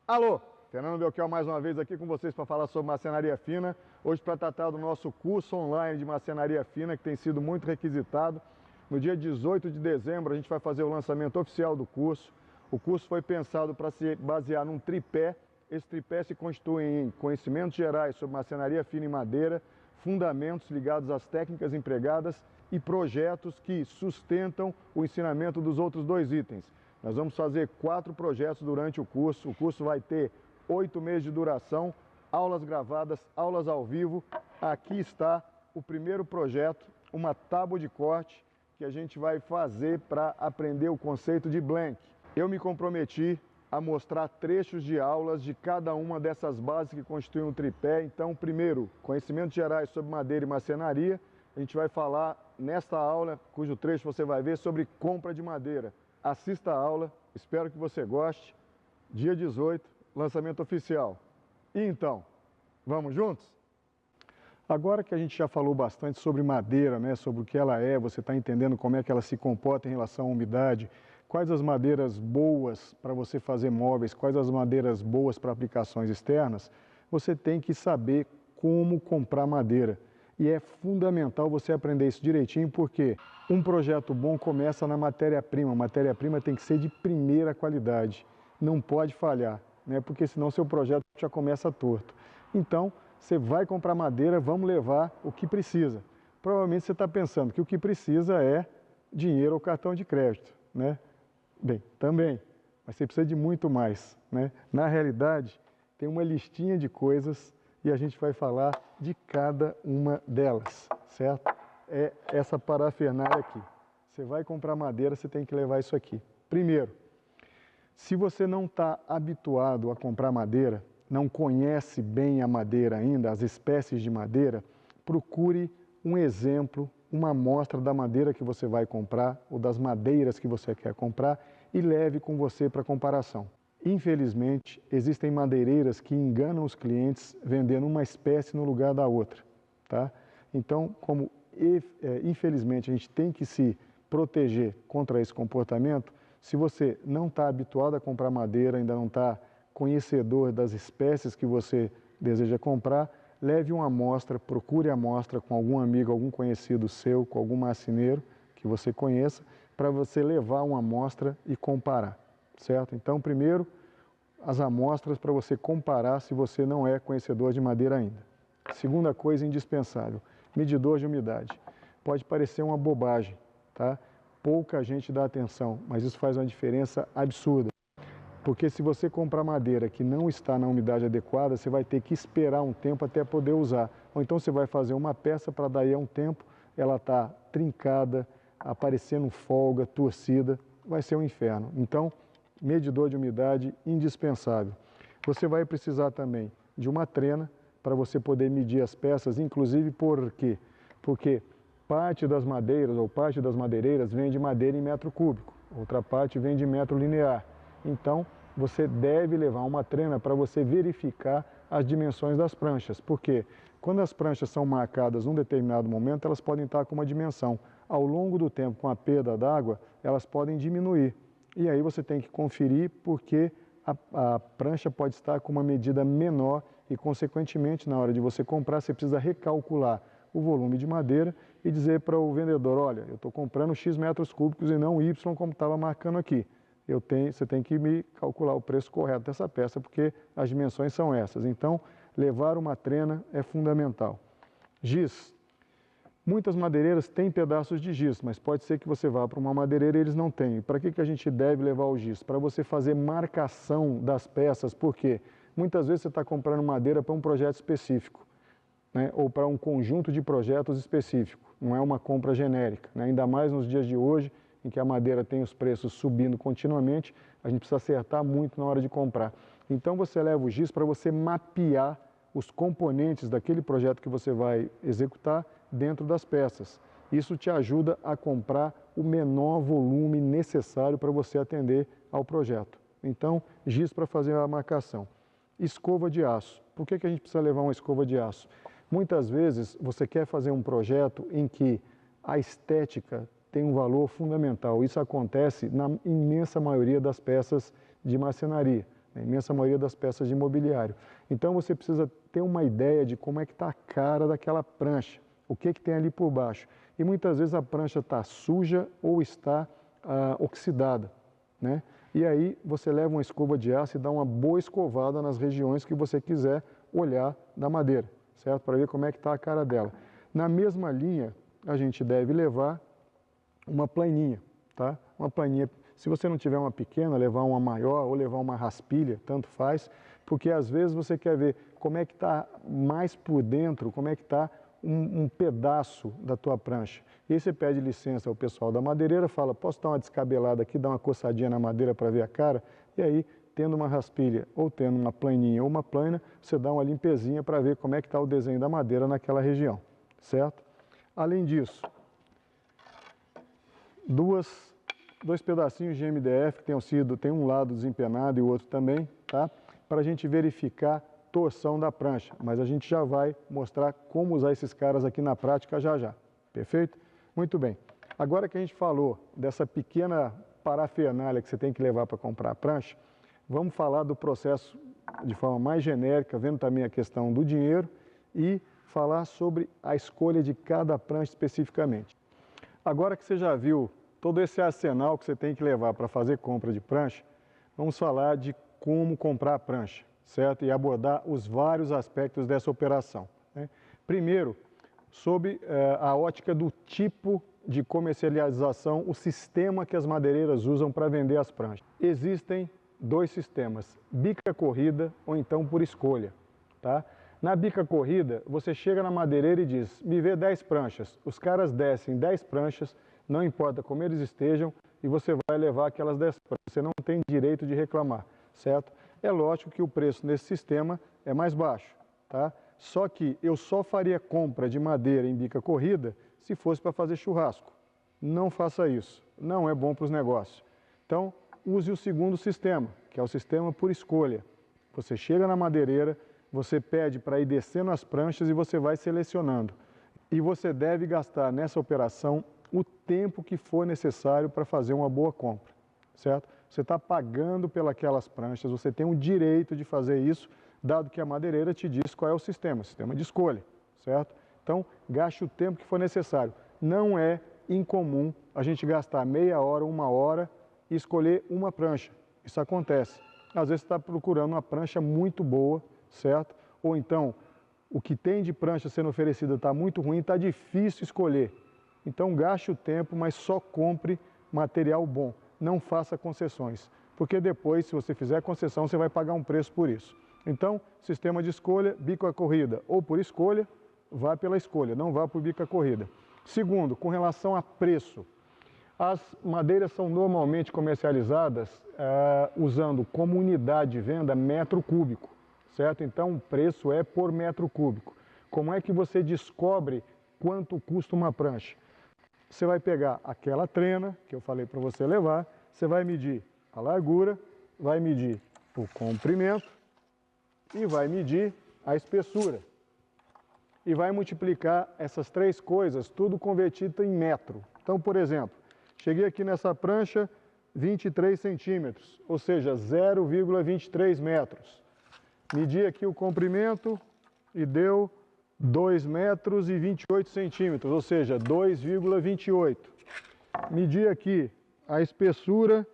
Alô, Fernando Belchior mais uma vez aqui com vocês para falar sobre marcenaria fina. Hoje para tratar do nosso curso online de marcenaria fina, que tem sido muito requisitado. No dia 18 de dezembro a gente vai fazer o lançamento oficial do curso. O curso foi pensado para se basear num tripé. Esse tripé se constitui em conhecimentos gerais sobre marcenaria fina e madeira, fundamentos ligados às técnicas empregadas e projetos que sustentam o ensinamento dos outros dois itens. Nós vamos fazer 4 projetos durante o curso. O curso vai ter 8 meses de duração, aulas gravadas, aulas ao vivo. Aqui está o primeiro projeto, uma tábua de corte que a gente vai fazer para aprender o conceito de blank. Eu me comprometi a mostrar trechos de aulas de cada uma dessas bases que constituem um tripé. Então, primeiro, conhecimentos gerais sobre madeira e marcenaria. A gente vai falar nesta aula, cujo trecho você vai ver, sobre compra de madeira. Assista a aula, espero que você goste. Dia 18, lançamento oficial. E então, vamos juntos? Agora que a gente já falou bastante sobre madeira, né, sobre o que ela é, você está entendendo como é que ela se comporta em relação à umidade, quais as madeiras boas para você fazer móveis, quais as madeiras boas para aplicações externas, você tem que saber como comprar madeira. E é fundamental você aprender isso direitinho, porque um projeto bom começa na matéria-prima. A matéria-prima tem que ser de primeira qualidade, não pode falhar, né? Porque senão seu projeto já começa torto. Então, você vai comprar madeira, vamos levar o que precisa. Provavelmente você está pensando que o que precisa é dinheiro ou cartão de crédito, né? Bem, também, mas você precisa de muito mais, né? Na realidade, tem uma listinha de coisas e a gente vai falar de cada uma delas, certo? É essa parafernália aqui. Você vai comprar madeira, você tem que levar isso aqui. Primeiro, se você não está habituado a comprar madeira, não conhece bem a madeira ainda, as espécies de madeira, procure um exemplo, uma amostra da madeira que você vai comprar ou das madeiras que você quer comprar e leve com você para comparação. Infelizmente, existem madeireiras que enganam os clientes vendendo uma espécie no lugar da outra, tá? Então, infelizmente a gente tem que se proteger contra esse comportamento, se você não está habituado a comprar madeira, ainda não está conhecedor das espécies que você deseja comprar, leve uma amostra, procure a amostra com algum amigo, algum conhecido seu, com algum marceneiro que você conheça, para você levar uma amostra e comparar, certo? Então, primeiro, as amostras para você comparar se você não é conhecedor de madeira ainda. Segunda coisa indispensável, medidor de umidade. Pode parecer uma bobagem, tá? Pouca gente dá atenção, mas isso faz uma diferença absurda. Porque se você comprar madeira que não está na umidade adequada, você vai ter que esperar um tempo até poder usar. Ou então você vai fazer uma peça para daí a um tempo, ela está trincada, aparecendo folga, torcida, vai ser um inferno. Então, medidor de umidade indispensável. Você vai precisar também de uma trena para você poder medir as peças, inclusive por quê? Porque parte das madeiras ou parte das madeireiras vem de madeira em metro cúbico, outra parte vem de metro linear. Então, você deve levar uma trena para você verificar as dimensões das pranchas, porque quando as pranchas são marcadas num determinado momento, elas podem estar com uma dimensão. Ao longo do tempo, com a perda d'água, elas podem diminuir. E aí você tem que conferir porque a prancha pode estar com uma medida menor e, consequentemente, na hora de você comprar, você precisa recalcular o volume de madeira e dizer para o vendedor, olha, eu estou comprando X metros cúbicos e não Y como estava marcando aqui. Você tem que me calcular o preço correto dessa peça, porque as dimensões são essas. Então, levar uma trena é fundamental. Giz. Muitas madeireiras têm pedaços de giz, mas pode ser que você vá para uma madeireira e eles não tenham. Para que a gente deve levar o giz? Para você fazer marcação das peças, porque muitas vezes você está comprando madeira para um projeto específico, né? Ou para um conjunto de projetos específico, não é uma compra genérica, né? Ainda mais nos dias de hoje, em que a madeira tem os preços subindo continuamente, a gente precisa acertar muito na hora de comprar. Então você leva o giz para você mapear os componentes daquele projeto que você vai executar dentro das peças. Isso te ajuda a comprar o menor volume necessário para você atender ao projeto. Então, giz para fazer a marcação. Escova de aço. Por que a gente precisa levar uma escova de aço? Muitas vezes você quer fazer um projeto em que a estética tem um valor fundamental. Isso acontece na imensa maioria das peças de marcenaria. a imensa maioria das peças de mobiliário. Então você precisa ter uma ideia de como é que está a cara daquela prancha, o que tem ali por baixo. E muitas vezes a prancha está suja ou está oxidada, né? E aí você leva uma escova de aço e dá uma boa escovada nas regiões que você quiser olhar da madeira, certo? Para ver como é que está a cara dela. Na mesma linha, a gente deve levar uma planinha, tá? Uma planinha, se você não tiver uma pequena, levar uma maior ou levar uma raspilha, tanto faz, porque às vezes você quer ver como é que está mais por dentro, como é que está um pedaço da tua prancha. E aí você pede licença ao pessoal da madeireira, fala, posso dar uma descabelada aqui, dar uma coçadinha na madeira para ver a cara? E aí, tendo uma raspilha ou tendo uma planinha ou uma plana, você dá uma limpezinha para ver como é que está o desenho da madeira naquela região, certo? Além disso, dois pedacinhos de MDF que tem um lado desempenado e o outro também, tá? Para a gente verificar torção da prancha, mas a gente já vai mostrar como usar esses caras aqui na prática já. Perfeito? Muito bem. Agora que a gente falou dessa pequena parafernália que você tem que levar para comprar a prancha, vamos falar do processo de forma mais genérica, vendo também a questão do dinheiro e falar sobre a escolha de cada prancha especificamente. Agora que você já viu todo esse arsenal que você tem que levar para fazer compra de prancha, vamos falar de como comprar a prancha, certo? E abordar os vários aspectos dessa operação, né? Primeiro, sob a ótica do tipo de comercialização, o sistema que as madeireiras usam para vender as pranchas. Existem dois sistemas, bica corrida ou então por escolha, tá? Na bica corrida, você chega na madeireira e diz, me vê 10 pranchas. Os caras descem 10 pranchas, não importa como eles estejam, e você vai levar aquelas 10 pranchas. Você não tem direito de reclamar, certo? É lógico que o preço nesse sistema é mais baixo, tá? Só que eu só faria compra de madeira em bica corrida se fosse para fazer churrasco. Não faça isso, não é bom para os negócios. Então, use o segundo sistema, que é o sistema por escolha. Você chega na madeireira, você pede para ir descendo as pranchas e você vai selecionando. E você deve gastar nessa operação o tempo que for necessário para fazer uma boa compra, certo? Você está pagando pelas pranchas, você tem o direito de fazer isso, dado que a madeireira te diz qual é o sistema de escolha, certo? Então, gaste o tempo que for necessário. Não é incomum a gente gastar meia hora, uma hora e escolher uma prancha. Isso acontece. Às vezes você está procurando uma prancha muito boa, certo? Ou então, o que tem de prancha sendo oferecida está muito ruim, está difícil escolher. Então, gaste o tempo, mas só compre material bom. Não faça concessões, porque depois, se você fizer concessão, você vai pagar um preço por isso. Então, sistema de escolha, bica corrida ou por escolha, vá pela escolha, não vá por bica corrida. Segundo, com relação a preço, as madeiras são normalmente comercializadas usando como unidade de venda metro cúbico, certo? Então, o preço é por metro cúbico. Como é que você descobre quanto custa uma prancha? Você vai pegar aquela trena que eu falei para você levar, você vai medir a largura, vai medir o comprimento e vai medir a espessura. E vai multiplicar essas três coisas, tudo convertido em metro. Então, por exemplo, cheguei aqui nessa prancha, 23 centímetros, ou seja, 0,23 metros. Medi aqui o comprimento e deu 2 metros e 28 centímetros, ou seja, 2,28. Medi aqui a espessura,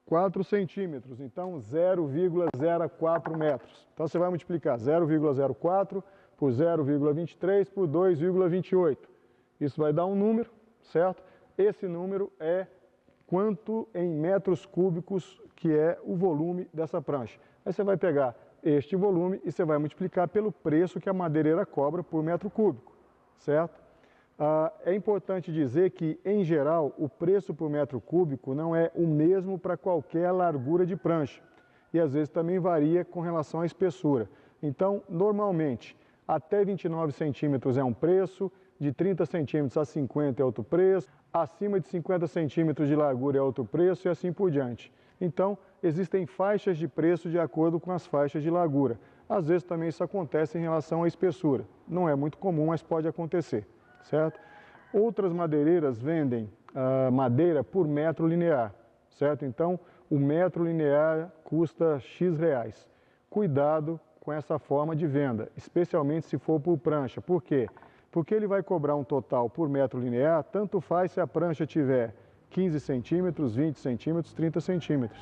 4 centímetros, então 0,04 metros. Então você vai multiplicar 0,04 por 0,23 por 2,28. Isso vai dar um número, certo? Esse número é quanto em metros cúbicos que é o volume dessa prancha. Aí você vai pegar este volume e você vai multiplicar pelo preço que a madeireira cobra por metro cúbico, certo? É importante dizer que, em geral, o preço por metro cúbico não é o mesmo para qualquer largura de prancha e às vezes também varia com relação à espessura. Então, normalmente, até 29 centímetros é um preço, de 30 centímetros a 50 é outro preço, acima de 50 centímetros de largura é outro preço e assim por diante. Então, existem faixas de preço de acordo com as faixas de largura. Às vezes também isso acontece em relação à espessura. Não é muito comum, mas pode acontecer, certo? Outras madeireiras vendem madeira por metro linear, certo? Então, o metro linear custa X reais. Cuidado com essa forma de venda, especialmente se for por prancha. Por quê? Porque ele vai cobrar um total por metro linear, tanto faz se a prancha tiver 15 centímetros, 20 centímetros, 30 centímetros,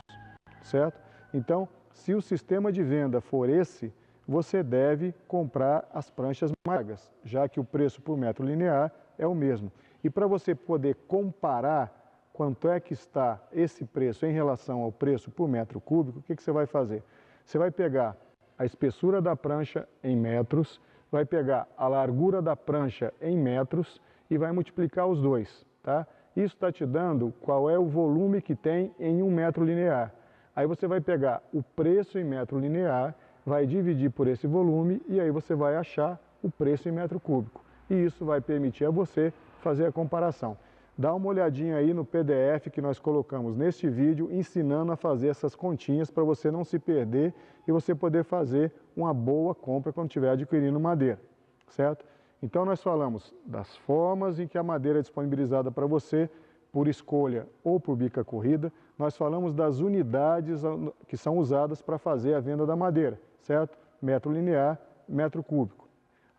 certo? Então, se o sistema de venda for esse, você deve comprar as pranchas mais largas, já que o preço por metro linear é o mesmo. E para você poder comparar quanto é que está esse preço em relação ao preço por metro cúbico, o que você vai fazer? Você vai pegar a espessura da prancha em metros, vai pegar a largura da prancha em metros e vai multiplicar os dois, tá? Isso está te dando qual é o volume que tem em 1 metro linear. Aí você vai pegar o preço em metro linear, vai dividir por esse volume e aí você vai achar o preço em metro cúbico. E isso vai permitir a você fazer a comparação. Dá uma olhadinha aí no PDF que nós colocamos neste vídeo, ensinando a fazer essas continhas para você não se perder e você poder fazer uma boa compra quando estiver adquirindo madeira, certo? Então nós falamos das formas em que a madeira é disponibilizada para você, por escolha ou por bica corrida. Nós falamos das unidades que são usadas para fazer a venda da madeira, certo? Metro linear, metro cúbico.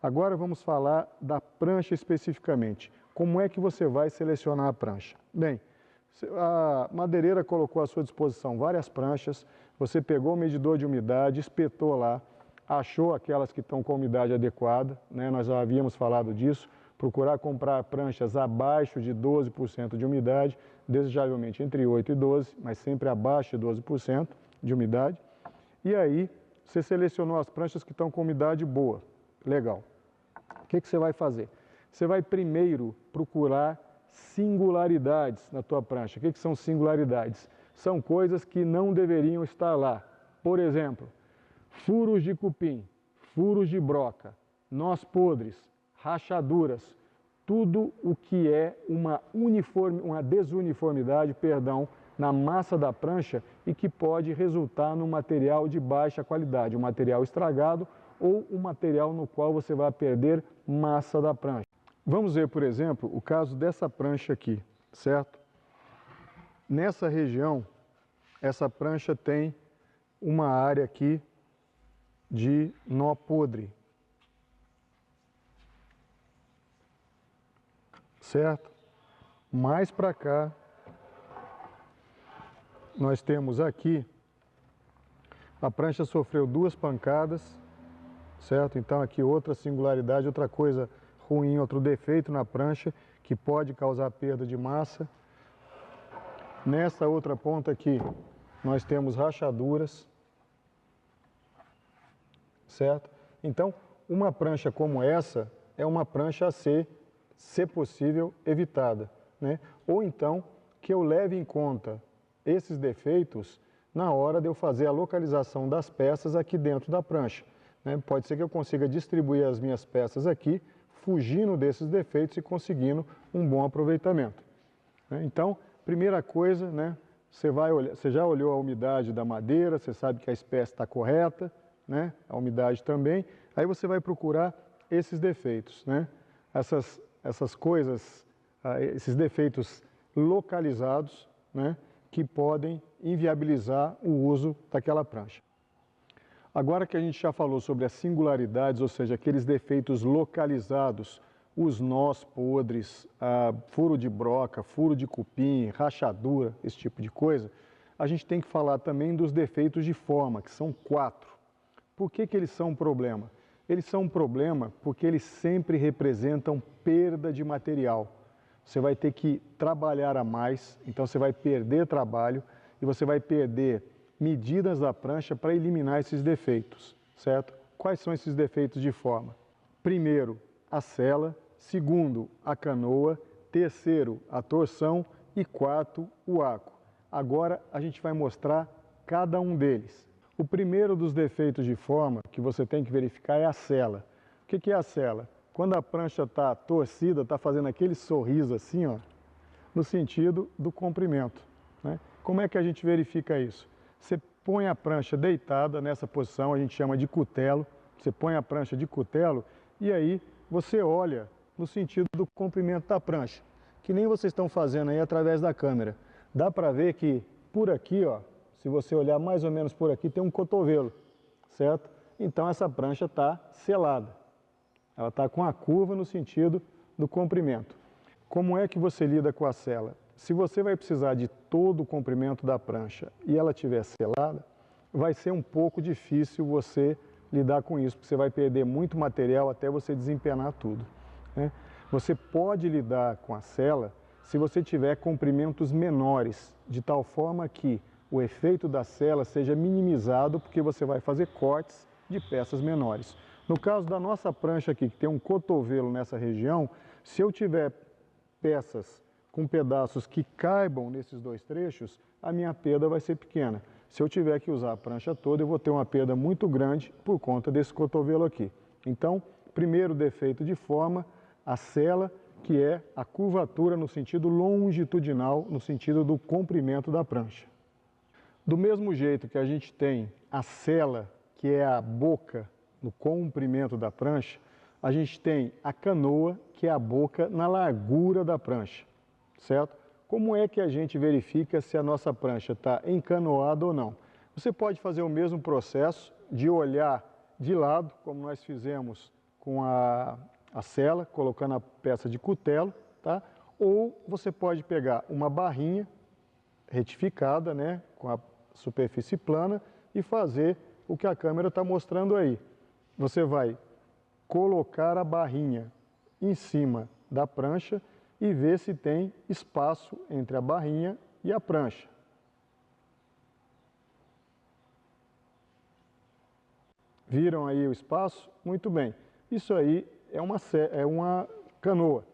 Agora vamos falar da prancha especificamente. Como é que você vai selecionar a prancha? Bem, a madeireira colocou à sua disposição várias pranchas, você pegou o medidor de umidade, espetou lá, achou aquelas que estão com a umidade adequada, né? Nós já havíamos falado disso, procurar comprar pranchas abaixo de 12% de umidade, desejavelmente entre 8% e 12%, mas sempre abaixo de 12% de umidade. E aí, você selecionou as pranchas que estão com umidade boa, legal. O que você vai fazer? Você vai primeiro procurar singularidades na tua prancha. O que são singularidades? São coisas que não deveriam estar lá. Por exemplo, furos de cupim, furos de broca, nós podres, rachaduras, tudo o que é uma desuniformidade, na massa da prancha e que pode resultar num material de baixa qualidade, um material estragado ou um material no qual você vai perder massa da prancha. Vamos ver, por exemplo, o caso dessa prancha aqui, certo? Nessa região, essa prancha tem uma área aqui de nó podre, certo? Mais para cá, nós temos aqui, a prancha sofreu 2 pancadas, certo? Então aqui outra singularidade, outra coisa ruim, outro defeito na prancha que pode causar perda de massa. Nessa outra ponta aqui, nós temos rachaduras, certo? Então, uma prancha como essa é uma prancha a ser, se possível, evitada, né? Ou então, que eu leve em conta esses defeitos na hora de eu fazer a localização das peças aqui dentro da prancha, né? Pode ser que eu consiga distribuir as minhas peças aqui, fugindo desses defeitos e conseguindo um bom aproveitamento, né? Então, primeira coisa, né? Você já olhou a umidade da madeira, você sabe que a espécie está correta, né? A umidade também. Aí você vai procurar esses defeitos, né? Essas coisas, esses defeitos localizados, né? Que podem inviabilizar o uso daquela prancha. Agora que a gente já falou sobre as singularidades, ou seja, aqueles defeitos localizados, os nós podres, furo de broca, furo de cupim, rachadura, esse tipo de coisa, a gente tem que falar também dos defeitos de forma, que são 4. Por que eles são um problema? Eles são um problema porque eles sempre representam perda de material. Você vai ter que trabalhar a mais, então você vai perder trabalho e você vai perder medidas da prancha para eliminar esses defeitos, certo? Quais são esses defeitos de forma? Primeiro, a sela. Segundo, a canoa. Terceiro, a torção. E quarto, o arco. Agora a gente vai mostrar cada um deles. O primeiro dos defeitos de forma que você tem que verificar é a sela. O que é a sela? Quando a prancha está torcida, está fazendo aquele sorriso assim, ó, no sentido do comprimento, né? Como é que a gente verifica isso? Você põe a prancha deitada nessa posição, a gente chama de cutelo. Você põe a prancha de cutelo e aí você olha no sentido do comprimento da prancha, que nem vocês estão fazendo aí através da câmera. Dá para ver que por aqui, ó, se você olhar mais ou menos por aqui, tem um cotovelo, certo? Então essa prancha está selada. Ela está com a curva no sentido do comprimento. Como é que você lida com a sela? Se você vai precisar de todo o comprimento da prancha e ela estiver selada, vai ser um pouco difícil você lidar com isso, porque você vai perder muito material até você desempenar tudo, né? Você pode lidar com a sela se você tiver comprimentos menores, de tal forma que o efeito da sela seja minimizado, porque você vai fazer cortes de peças menores. No caso da nossa prancha aqui, que tem um cotovelo nessa região, se eu tiver peças com pedaços que caibam nesses dois trechos, a minha perda vai ser pequena. Se eu tiver que usar a prancha toda, eu vou ter uma perda muito grande por conta desse cotovelo aqui. Então, primeiro defeito de forma, a sela, que é a curvatura no sentido longitudinal, no sentido do comprimento da prancha. Do mesmo jeito que a gente tem a sela, que é a boca no comprimento da prancha, a gente tem a canoa, que é a boca na largura da prancha, certo? Como é que a gente verifica se a nossa prancha está encanoada ou não? Você pode fazer o mesmo processo de olhar de lado, como nós fizemos com a sela, colocando a peça de cutelo, tá? Ou você pode pegar uma barrinha retificada, né, com a superfície plana e fazer o que a câmera está mostrando aí. Você vai colocar a barrinha em cima da prancha e ver se tem espaço entre a barrinha e a prancha. Viram aí o espaço? Muito bem. Isso aí é uma canoa.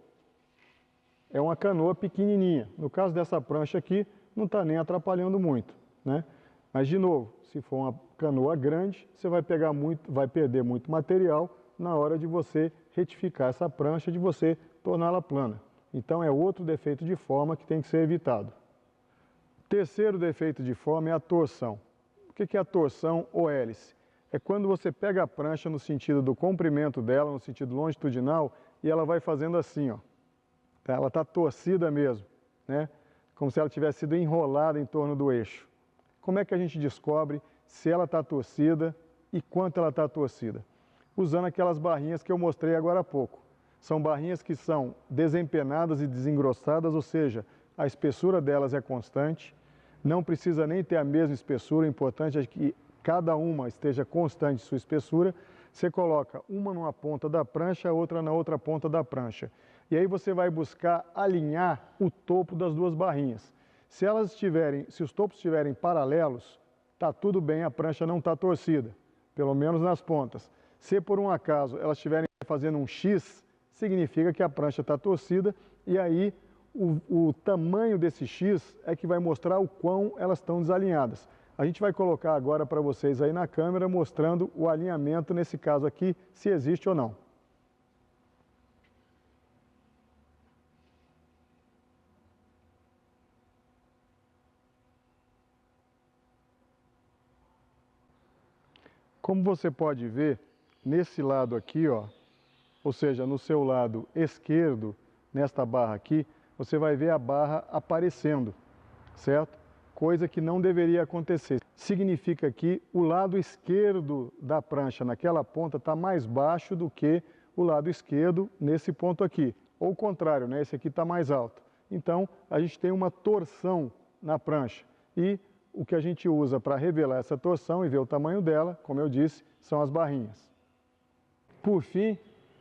É uma canoa pequenininha. No caso dessa prancha aqui, não está nem atrapalhando muito, né? Mas, de novo, se for uma canoa grande, você vai perder muito material na hora de você retificar essa prancha, de você torná-la plana. Então, é outro defeito de forma que tem que ser evitado. Terceiro defeito de forma é a torção. O que é a torção ou hélice? É quando você pega a prancha no sentido do comprimento dela, no sentido longitudinal, e ela vai fazendo assim, ó. Ela está torcida mesmo, né? Como se ela tivesse sido enrolada em torno do eixo. Como é que a gente descobre se ela está torcida e quanto ela está torcida? Usando aquelas barrinhas que eu mostrei agora há pouco. São barrinhas que são desempenadas e desengrossadas, ou seja, a espessura delas é constante, não precisa nem ter a mesma espessura, o importante é que cada uma esteja constante sua espessura. Você coloca uma numa ponta da prancha, outra na outra ponta da prancha. E aí você vai buscar alinhar o topo das duas barrinhas. Se os topos estiverem paralelos, está tudo bem, a prancha não está torcida, pelo menos nas pontas. Se por um acaso elas estiverem fazendo um X, significa que a prancha está torcida, e aí o tamanho desse X é que vai mostrar o quão elas estão desalinhadas. A gente vai colocar agora para vocês aí na câmera, mostrando o alinhamento, nesse caso aqui, se existe ou não. Como você pode ver, nesse lado aqui, ó, ou seja, no seu lado esquerdo, nesta barra aqui, você vai ver a barra aparecendo, certo? Coisa que não deveria acontecer. Significa que o lado esquerdo da prancha naquela ponta está mais baixo do que o lado esquerdo nesse ponto aqui. Ou o contrário, né? Esse aqui está mais alto. Então, a gente tem uma torção na prancha. E o que a gente usa para revelar essa torção e ver o tamanho dela, como eu disse, são as barrinhas. Por fim,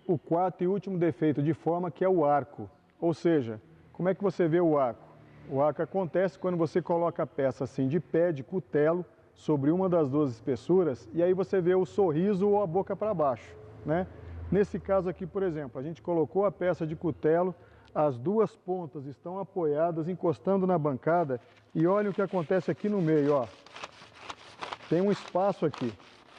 o quarto e último defeito de forma, que é o arco. Ou seja, como é que você vê o arco? O arco acontece quando você coloca a peça assim de pé, de cutelo, sobre uma das duas espessuras, e aí você vê o sorriso ou a boca para baixo, né? Nesse caso aqui, por exemplo, a gente colocou a peça de cutelo, as duas pontas estão apoiadas, encostando na bancada, e olha o que acontece aqui no meio, ó. Tem um espaço aqui.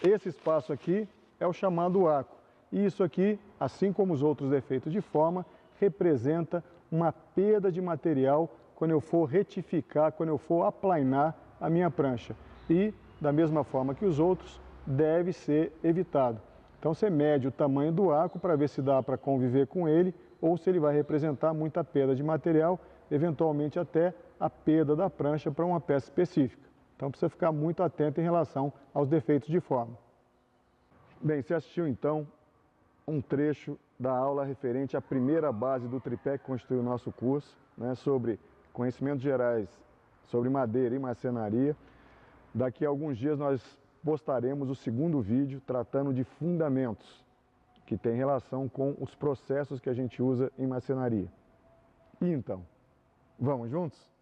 Esse espaço aqui é o chamado arco. E isso aqui, assim como os outros defeitos de forma, representa uma perda de material quando eu for retificar, quando eu for aplainar a minha prancha. E, da mesma forma que os outros, deve ser evitado. Então você mede o tamanho do arco para ver se dá para conviver com ele ou se ele vai representar muita perda de material, eventualmente até a perda da prancha para uma peça específica. Então precisa ficar muito atento em relação aos defeitos de forma. Bem, você assistiu então um trecho da aula referente à primeira base do tripé que constitui o nosso curso, né, sobre conhecimentos gerais sobre madeira e marcenaria. Daqui a alguns dias nós postaremos o segundo vídeo tratando de fundamentos, que tem relação com os processos que a gente usa em marcenaria. E então, vamos juntos?